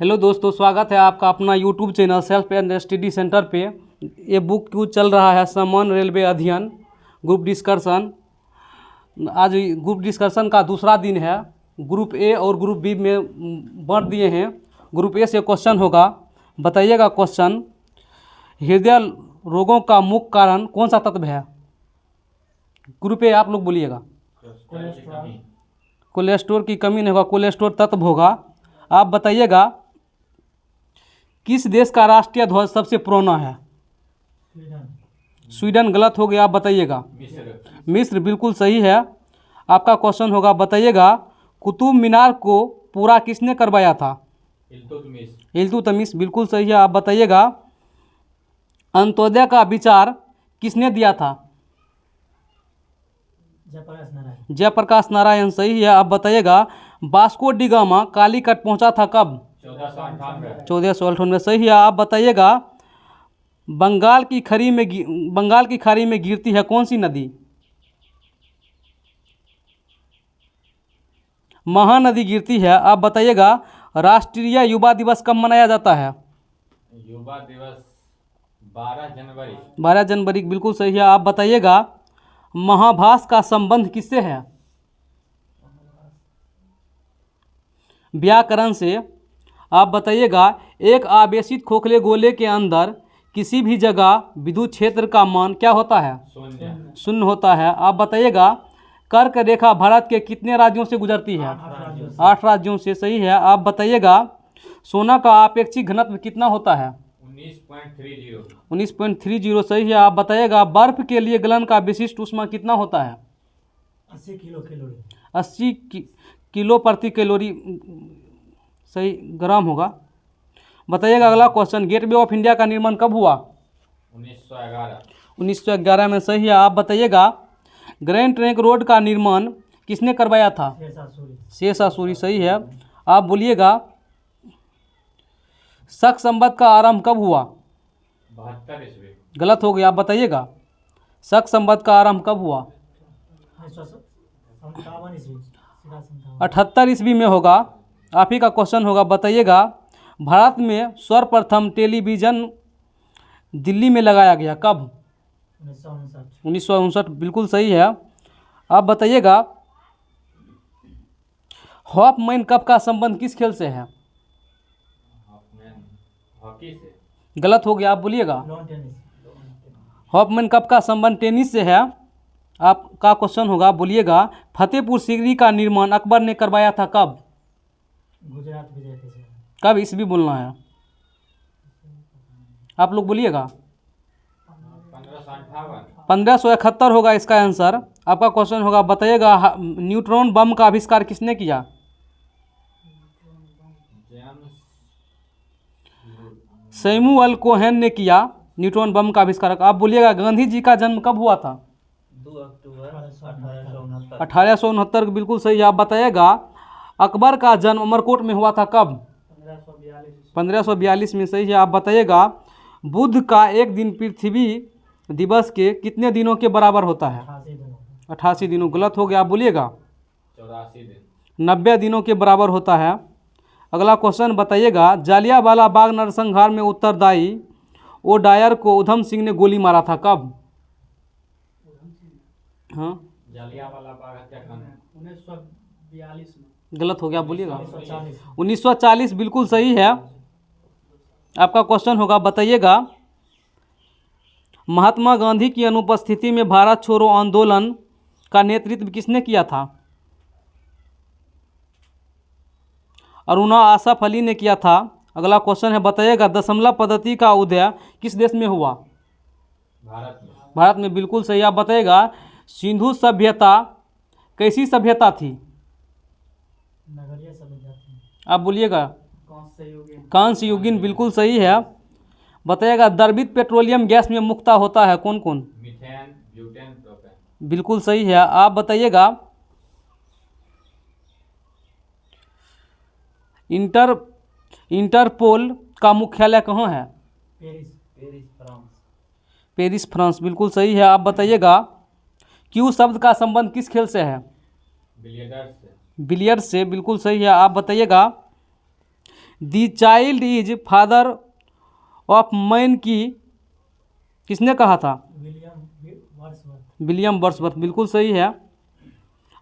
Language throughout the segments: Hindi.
हेलो दोस्तों, स्वागत है आपका अपना YouTube channel self and study centre पे। ये बुक क्यों चल रहा है सामान्य रेलवे अध्ययन ग्रुप डिस्कशन। आज ग्रुप डिस्कशन का दूसरा दिन है। ग्रुप ए और ग्रुप बी में बांट दिए हैं। ग्रुप ए से क्वेश्चन होगा, बताइएगा क्वेश्चन, हृदय रोगों का मुख्य कारण कौन सा तत्व है? ग्रुप ए आप लोग बोलिएगा। कोलेस्ट्रॉल की कमी नहीं होगा, कोलेस्ट्रॉल तत्व होगा। आप बताइएगा किस देश का राष्ट्रीय ध्वज सबसे पुराना है? स्वीडन गलत हो गया, आप बताइएगा। मिस्र बिल्कुल सही है। आपका क्वेश्चन होगा, बताइएगा कुतुब मीनार को पूरा किसने करवाया था? इल्तुतमिश बिल्कुल सही है। आप बताइएगा अंत्योदय का विचार किसने दिया था? जयप्रकाश नारायण सही है। आप बताइएगा वास्को डी गामा कालीकट पहुंचा था कब? 1498 सही है। आप बताइएगा बंगाल की खाड़ी में गिरती है कौन सी नदी? महानदी गिरती है। आप बताइएगा राष्ट्रीय युवा दिवस कब मनाया जाता है? युवा दिवस 12 जनवरी। 12 जनवरी बिल्कुल सही है। आप बताइएगा महाभास का संबंध किससे है? व्याकरण से। आप बताइएगा एक आवेशित खोखले गोले के अंदर किसी भी जगह विद्युत क्षेत्र का मान क्या होता है? शून्य होता है। आप बताइएगा कर्क रेखा भारत के कितने राज्यों से गुजरती है? 8 राज्यों से सही है। आप बताइएगा सोना का आपेक्षिक घनत्व कितना होता है? 19.30 सही है। आप बताइएगा बर्फ के लिए गलन का विशिष्ट ऊष्मा कितना होता है? 80 किलो प्रति कैलोरी सही ग्राम होगा। बताइएगा अगला क्वेश्चन, गेटवे ऑफ इंडिया का निर्माण कब हुआ? 1911 में सही है। आप बताइएगा ग्रैंड ट्रंक रोड का निर्माण किसने करवाया था? शेषा सूरी सही है। आप बोलिएगा शक संवत का आरंभ कब हुआ? 72 ईस्वी। गलत हो गया। आप बताइएगा शक संवत का आरंभ कब हुआ? 78 ईस्वी में होगा। आप ही का क्वेश्चन होगा, बताइएगा भारत में सर्वप्रथम टेलीविज़न दिल्ली में लगाया गया कब? 1959 बिल्कुल सही है। आप बताइएगा हॉफमैन कप का संबंध किस खेल से है? हॉकी से। गलत हो गया। आप बोलिएगा हॉफमैन कप का संबंध टेनिस से है। आपका क्वेश्चन होगा, बोलिएगा फतेहपुर सीकरी का निर्माण अकबर ने करवाया था कब? गुजरात विजय कब ईस्वी बोलना है आप लोग बोलिएगा। 1571 होगा इसका आंसर। आपका क्वेश्चन होगा, बताइएगा न्यूट्रॉन बम का आविष्कार किसने किया? सैमुअल कोहेन ने किया न्यूट्रॉन बम का आविष्कार। आप बोलिएगा गांधी जी का जन्म कब हुआ था? 2 अक्टूबर 1869। 1869 बिल्कुल सही है। आप बताइएगा अकबर का जन्म अमरकोट में हुआ था कब? 1542 में सही है। आप बताइएगा बुध का एक दिन पृथ्वी दिवस के कितने दिनों के बराबर होता है? 88 दिनों। गलत हो गया। आप बोलिएगा 84 दिन। 90 दिनों के बराबर होता है। अगला क्वेश्चन, बताइएगा जालियांवाला बाग नरसंहार में उत्तरदायी ओडायर को उधम सिंह ने गोली मारा था कब? हाँ जालियांवाला बाग हत्याकांड 1942 में। गलत हो गया। आप बोलिएगा 1940 बिल्कुल सही है। आपका क्वेश्चन होगा, बताइएगा महात्मा गांधी की अनुपस्थिति में भारत छोड़ो आंदोलन का नेतृत्व किसने किया था? अरुणा आसफ अली ने किया था। अगला क्वेश्चन है, बताइएगा दशमलव पद्धति का उदय किस देश में हुआ? भारत में। भारत में बिल्कुल सही। आप बताइएगा सिंधु सभ्यता कैसी सभ्यता थी? नगरीय सभ्यता थी। आप बोलिएगा कांस्य कांस्य युगीन बिल्कुल सही है। बताइएगा द्रवित पेट्रोलियम गैस में मुख्यतः होता है कौन कौन? Methane, butane, propane. बिल्कुल सही है। आप बताइएगा इंटरपोल का मुख्यालय कहाँ है? पेरिस फ्रांस बिल्कुल सही है। आप बताइएगा क्यू शब्द का संबंध किस खेल से है? बिलियर्ड्स से। बिलियर्ड से बिल्कुल सही है। आप बताइएगा दी child is father of man की किसने कहा था? विलियम वर्ड्सवर्थ, बिल्कुल सही है।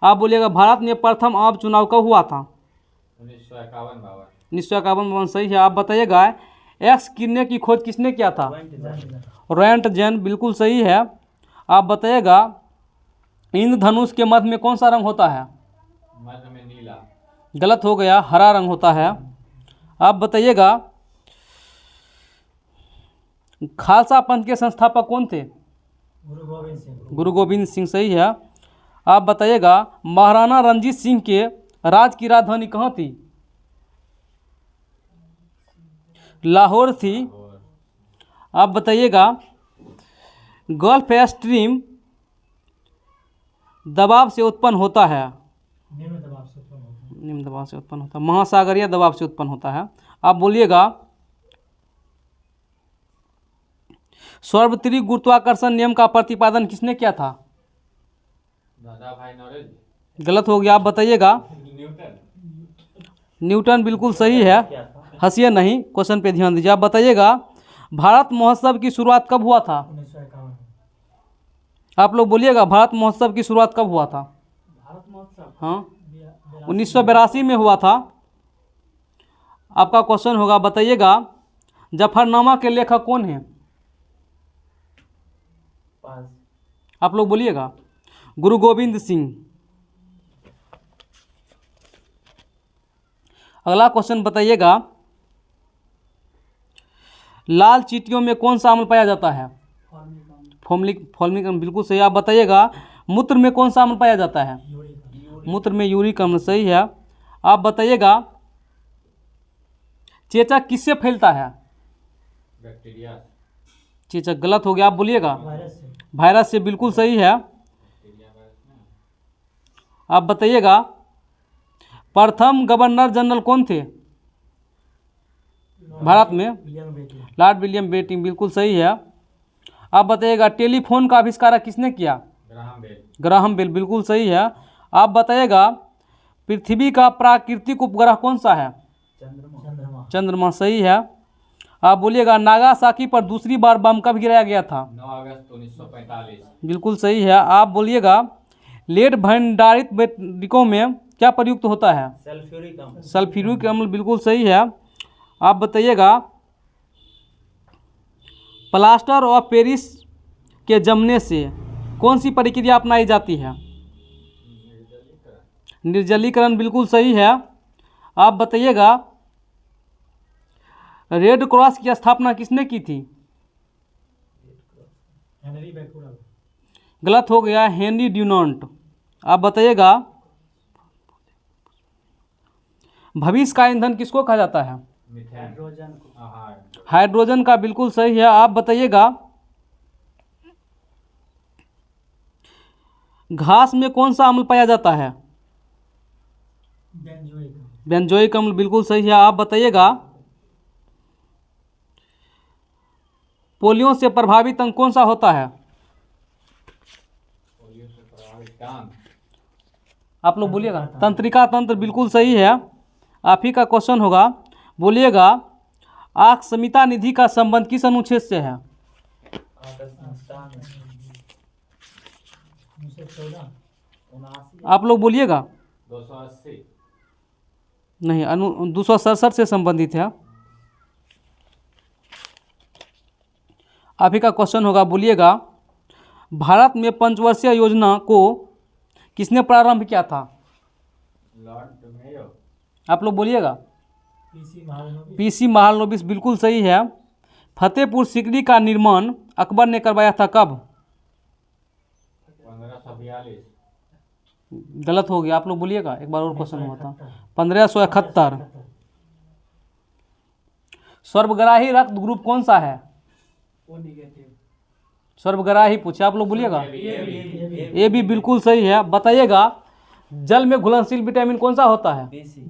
आप बोलिएगा भारत में प्रथम आम चुनाव कब हुआ था? 1951-52। 1951 सही है। आप बताइएगा एक्स किरणें की खोज किसने किया था? रोएंटजेन, बिल्कुल सही है। आप बताइएगा इंद्रधनुष के मध्य में कौन सा रंग होता है? मध्य में नीला। गलत हो गया, हरा रंग होता है। आप बताइएगा खालसा पंथ के संस्थापक कौन थे? गुरु गोविंद सिंह, सही है। आप बताइएगा महाराणा रंजीत सिंह के राज की राजधानी कहाँ थी? लाहौर थी। और आप बताइएगा गल्फ स्ट्रीम दबाव से उत्पन्न होता है? निम्न दबाव से उत्पन्न होता है, महासागरीय दबाव से उत्पन्न होता है। आप बोलिएगा सार्वत्रिक गुरुत्वाकर्षण नियम का प्रतिपादन किसने किया था? दादा भाई नॉलेज। गलत हो गया। आप बताइएगा न्यूटन। न्यूटन, बिल्कुल सही है। हंसिए नहीं, क्वेश्चन पे ध्यान दीजिए। आप बताइएगा भारत महोत्सव की शुरुआत कब हुआ था? आप लोग बोलिएगा भारत महोत्सव की शुरुआत कब हुआ था? भारत महोत्सव हाँ, 1982 में हुआ था। आपका क्वेश्चन होगा, बताइएगा जफरनामा के लेखक कौन हैं? आप लोग बोलिएगा गुरु गोविंद सिंह। अगला क्वेश्चन बताइएगा लाल चींटियों में कौन सा अम्ल पाया जाता है? फॉर्मिक अम्ल, बिल्कुल सही। आप बताइएगा मूत्र में कौन सा अम्ल पाया जाता है? मूत्र में यूरिक अम्ल, सही है। आप बताइएगा चेचक किससे फैलता है? बैक्टीरिया। चेचक, गलत हो गया। आप बोलिएगा वायरस से वायरस से, बिल्कुल सही है। बैक्टीरिया वायरस में। आप बताइएगा प्रथम गवर्नर जनरल कौन थे भारत में? लॉर्ड विलियम बेंटिंक, बिल्कुल सही है। आप बताइएगा टेलीफोन का आविष्कारक किसने किया? Graham bell. ग्राहम बेल, बिल्कुल सही है। आप बताइएगा पृथ्वी का प्राकृतिक उपग्रह कौन सा है? चंद्रमा चंद्रमा, सही है। आप बोलिएगा नागासाकी पर दूसरी बार बम कब गिराया गया था? 9 अगस्त 1945। बिल्कुल सही है। आप बोलिएगा लेड भंडारित बैटरिकों में क्या प्रयुक्त होता है? सल्फ्यूरिक अम्ल, बिल्कुल सही है। आप बताइएगा प्लास्टर ऑफ पेरिस के जमने से कौन सी प्रक्रिया अपनाई जाती है? निर्जलीकरण, बिल्कुल सही है। आप बताइएगा रेड क्रॉस की स्थापना किसने की थी? हेनरी बैक्यूलर गलत हो गया, हेनरी ड्यूनांट। आप बताइएगा भविष्य का ईंधन किसको कहा जाता है? मिथेन। हाइड्रोजन को आहार। हाइड्रोजन का, बिल्कुल सही है। आप बताइएगा घास में कौन सा अम्ल पाया जाता है? बेंजोइक अम्ल, बिल्कुल सही है। आप बताइएगा पोलियो से प्रभावित अंग कौन सा होता है? पोलियो से प्रभावित टांग। आप लोग बोलिएगा तंत्रिका तंत्र, बिल्कुल सही है। आप ही का क्वेश्चन होगा, बोलिएगा आकस्मिकता निधि का संबंध किस अनुच्छेद से है? 14 आप लोग बोलिएगा 280। नहीं, 267 से संबंधित है। आप ही का क्वेश्चन होगा, बोलिएगा भारत में पंचवर्षीय योजना को किसने प्रारंभ किया था? Lord Mayo. आप लोग बोलिएगा पीसी पीसी महालनोबिस, बिल्कुल सही है। फतेहपुर सीकरी का निर्माण अकबर ने करवाया था कब? 1542। गलत हो गया। आप लोग बोलिएगा, एक बार और क्वेश्चन हुआ था 1571। सर्वग्राही रक्त ग्रुप कौन सा है? ओ नेगेटिव सर्वग्राही पूछे, आप लोग बोलिएगा ए बी, बिल्कुल सही है। बताइएगा जल में घुलनशील विटामिन कौन सा होता है? BC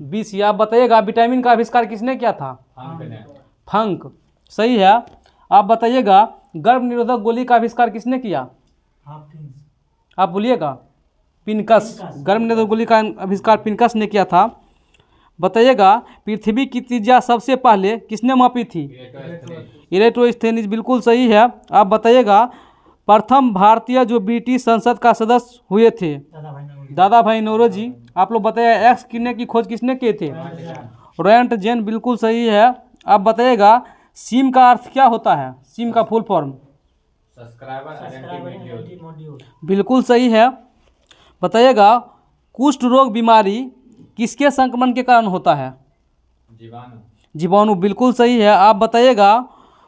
B C. आप बताइएगा विटामिन का आविष्कार किसने किया था? फंक ने। फंक, सही है। आप बताइएगा गर्भ निरोधक गोली का आविष्कार किसने किया? हॉपकिंस आप बोलिएगा पिनकस। गर्भ निरोधक गोली का आविष्कार पिनकस ने किया था। बताइएगा पृथ्वी की त्रिज्या सबसे पहले किसने मापी थी? इलेक्ट्रोस्टैटिक, इलेक्ट्रोस्थेनिस, बिल्कुल सही है। आप बताइएगा प्रथम भारतीय जो ब्रिटिश संसद का सदस्य हुए थे? दादा भाई नौरोजी। दादा भाई नौरोजी। आप लोग बताइए एक्स किने की खोज किसने किए थे? रॉयंट जेन, बिल्कुल सही है। आप बताइएगा सिम का अर्थ क्या होता है? सिम का full form? Subscriber identity module, module. बिल्कुल सही है। बताइएगा कुष्ठ रोग बीमारी किसके संक्रमण के कारण होता है? जीवाणु, जीवाणु, बिल्कुल सही है। आप बताइएगा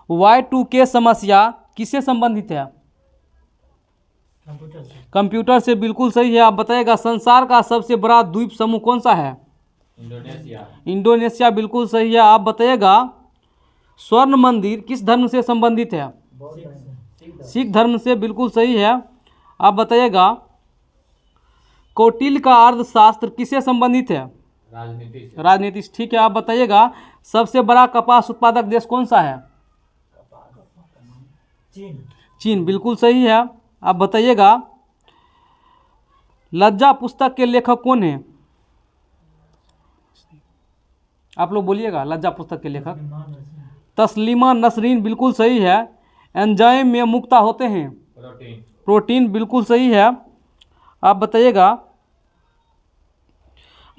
Y2K समस्या किससे संबंधित है? कंप्यूटर से। कंप्यूटर से, बिल्कुल सही है। आप बताइएगा संसार का सबसे बड़ा द्वीप समूह कौन सा है? इंडोनेशिया, इंडोनेशिया, बिल्कुल सही है। आप बताइएगा स्वर्ण मंदिर किस धर्म से संबंधित है? सिख धर्म से, बिल्कुल सही है। आप बताइएगा कौटिल्य का अर्थशास्त्र किससे संबंधित है? राजनीति से, राजनीति से, ठीक है। आप बताइएगा सबसे बड़ा कपास उत्पादक देश कौन सा है? चीन। चीन, बिल्कुल सही है। आप बताइएगा लज्जा पुस्तक के लेखक कौन है? आप लोग बोलिएगा लज्जा पुस्तक के लेखक। तस्लीमा नसरीन, बिल्कुल सही है। एंजाइम में मुक्ता होते हैं प्रोटीन, प्रोटीन, बिल्कुल सही है। आप बताइएगा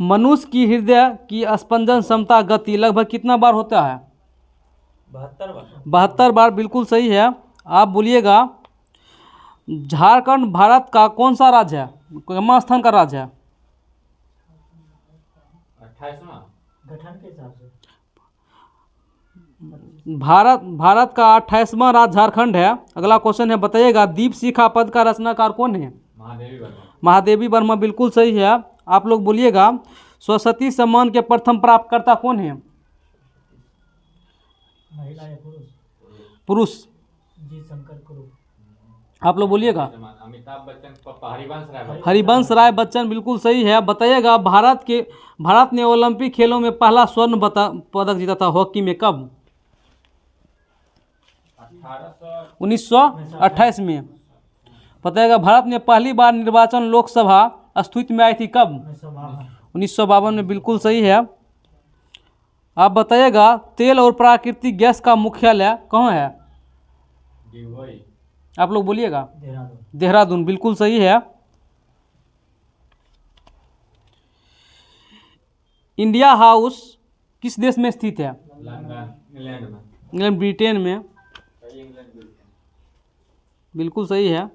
मनुष्य की हृदय की स्पंदन क्षमता गति लगभग कितना बार होता है? 72 बार। 72 बार, बिल्कुल सही है। आप बोलिएगा झारखंड भारत का कौन सा राज्य है? कौन स्थान का राज्य है? 28वां, गठन के हिसाब से। भारत का 28वां राज्य झारखंड है। अगला क्वेश्चन है, बताइएगा दीप शिखा पद का रचनाकार कौन है? महादेवी वर्मा, महादेवी वर्मा, बिल्कुल सही है। आप लोग बोलिएगा सरस्वती सम्मान के प्रथम प्राप्तकर्ता कौन है? महिला या पुरुष? पुरुष। जी शंकर कुरु। आप लोग बोलिएगा अमिताभ बच्चन, पापा हरिवंश राय बच्चन, हरिवंश राय बच्चन, बिल्कुल सही है। बताइएगा भारत ने ओलंपिक खेलों में पहला स्वर्ण पदक जीता था हॉकी में कब? 1928 में। बताइएगा भारत में पहली बार निर्वाचन लोकसभा अस्तित्व में आई थी कब? 1952। 1952 में, बिल्कुल सही है। आप बताइएगा तेल और प्राकृतिक गैस का मुख्यालय कहाँ है? डिगबोई, आप लोग बोलिएगा देहरादून। देहरादून, बिल्कुल सही है। इंडिया हाउस किस देश में स्थित है? लंदन, इंग्लैंड में, इंग्लैंड, ब्रिटेन में, इंग्लैंड, बिल्कुल सही है।